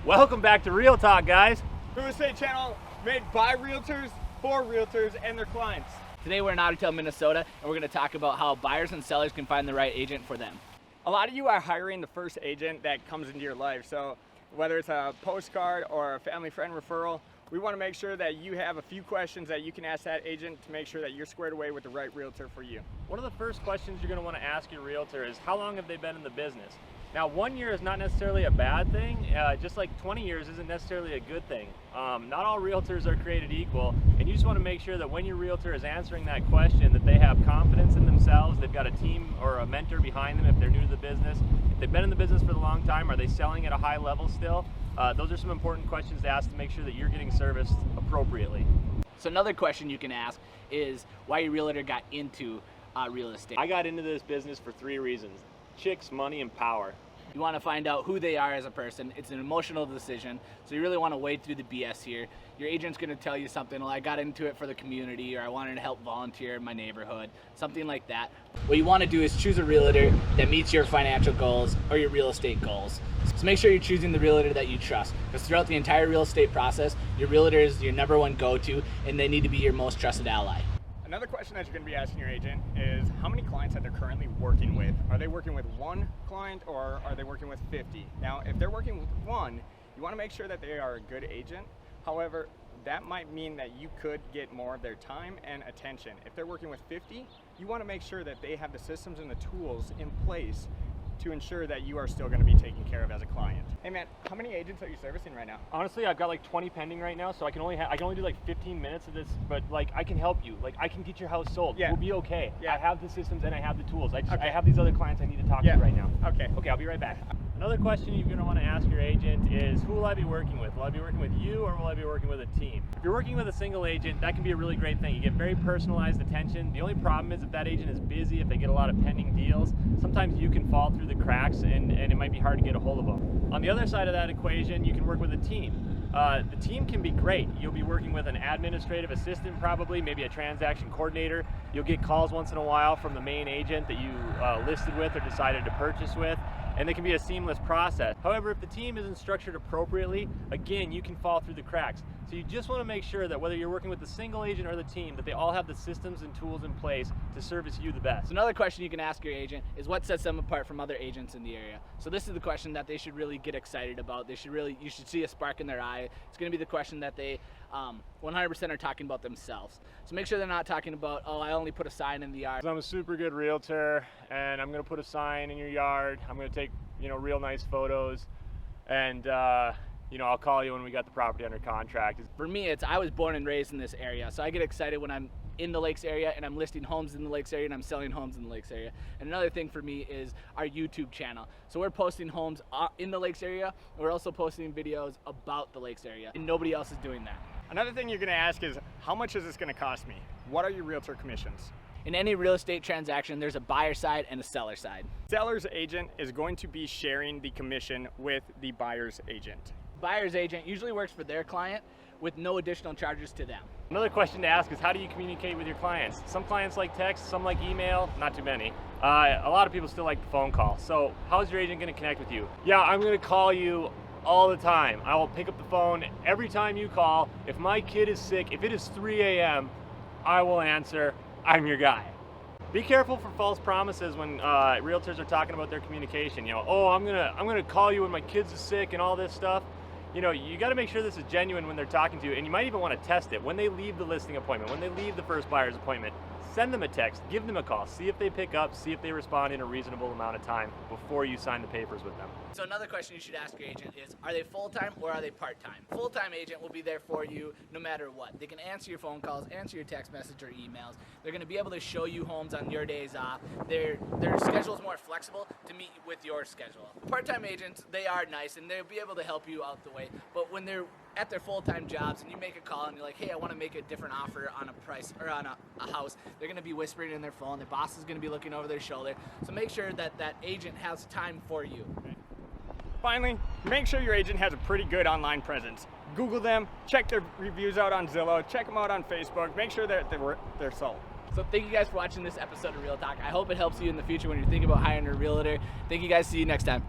Welcome back to Real Talk, guys. Real estate channel made by realtors, for realtors, and their clients. Today we're in Ottawa, Minnesota, and we're going to talk about how buyers and sellers can find the right agent for them. A lot of you are hiring the first agent that comes into your life. So whether it's a postcard or a family friend referral, we want to make sure that you have a few questions that you can ask that agent to make sure that you're squared away with the right realtor for you. One of the first questions you're going to want to ask your realtor is how long have they been in the business? Now, 1 year is not necessarily a bad thing, just like 20 years isn't necessarily a good thing. Not all realtors are created equal, and you just want to make sure that when your realtor is answering that question that they have confidence in themselves, they've got a team or a mentor behind them if they're new to the business. If they've been in the business for a long time, are they selling at a high level still? Those are some important questions to ask to make sure that you're getting serviced appropriately. So another question you can ask is why your realtor got into real estate. I got into this business for 3 reasons: chicks, money, and power. You want to find out who they are as a person. It's an emotional decision, so you really want to wade through the BS here. Your agent's going to tell you something, well, I got into it for the community, or I wanted to help volunteer in my neighborhood, something like that. What you want to do is choose a realtor that meets your financial goals or your real estate goals. So make sure you're choosing the realtor that you trust, because throughout the entire real estate process, your realtor is your number one go-to, and they need to be your most trusted ally. Another question that you're going to be asking your agent is how many clients that they're currently working with. Are they working with one client or are they working with 50? Now, if they're working with one, you want to make sure that they are a good agent. However, that might mean that you could get more of their time and attention. If they're working with 50, you want to make sure that they have the systems and the tools in place to ensure that you are still going to be taken care of as a client. Hey man, how many agents are you servicing right now? Honestly, I've got like 20 pending right now, so I can only do like 15 minutes of this, but like I can help you. Like I can get your house sold. Yeah. We'll be okay. Yeah. I have the systems and I have the tools. I Okay. have these other clients I need to talk to right now. Okay. Okay, I'll be right back. Another question you're going to want to ask your agent is, who will I be working with? Will I be working with you or will I be working with a team? If you're working with a single agent, that can be a really great thing. You get very personalized attention. The only problem is if that agent is busy, if they get a lot of pending deals, sometimes you can fall through the cracks and it might be hard to get a hold of them. On the other side of that equation, you can work with a team. The team can be great. You'll be working with an administrative assistant probably, maybe a transaction coordinator. You'll get calls once in a while from the main agent that you listed with or decided to purchase with, and it can be a seamless process. However, if the team isn't structured appropriately, again, you can fall through the cracks. So you just want to make sure that whether you're working with the single agent or the team, that they all have the systems and tools in place to service you the best. So another question you can ask your agent is what sets them apart from other agents in the area. So this is the question that they should really get excited about. You should see a spark in their eye. It's going to be the question that they 100% are talking about themselves. So make sure they're not talking about, oh, I only put a sign in the yard. I'm a super good realtor and I'm going to put a sign in your yard. I'm going to take, real nice photos, and I'll call you when we got the property under contract. For me, I was born and raised in this area, so I get excited when I'm in the Lakes area and I'm listing homes in the Lakes area and I'm selling homes in the Lakes area. And another thing for me is our YouTube channel. So we're posting homes in the Lakes area, and we're also posting videos about the Lakes area, and nobody else is doing that. Another thing you're going to ask is, how much is this going to cost me? What are your realtor commissions? In any real estate transaction, there's a buyer side and a seller side. Seller's agent is going to be sharing the commission with the buyer's agent. Buyer's agent usually works for their client with no additional charges to them. Another question to ask is, how do you communicate with your clients? Some clients like text, some like email, not too many. A lot of people still like the phone call. So how's your agent going to connect with you? Yeah, I'm going to call you all the time. I will pick up the phone every time you call. If my kid is sick, if it is 3 a.m., I will answer. I'm your guy. Be careful for false promises when realtors are talking about their communication. Oh, I'm gonna call you when my kid's sick and all this stuff. You got to make sure this is genuine when they're talking to you, and you might even want to test it when they leave the listing appointment, when they leave the first buyer's appointment. Send them a text, give them a call, see if they pick up, see if they respond in a reasonable amount of time before you sign the papers with them. So another question you should ask your agent is, are they full-time or are they part-time? Full-time agent will be there for you no matter what. They can answer your phone calls, answer your text message or emails. They're going to be able to show you homes on your days off. Their schedule is more flexible to meet with your schedule. Part-time agents, they are nice and they'll be able to help you out the way, but when they're at their full-time jobs and you make a call and you're like, hey, I want to make a different offer on a price or on a house, they're going to be whispering in their phone. Their boss is going to be looking over their shoulder. So make sure that that agent has time for you. Finally, make sure your agent has a pretty good online presence. Google them, check their reviews out on Zillow, check them out on Facebook, make sure that they're sold. So thank you guys for watching this episode of Real Talk. I hope it helps you in the future when you're thinking about hiring a realtor. Thank you guys. See you next time.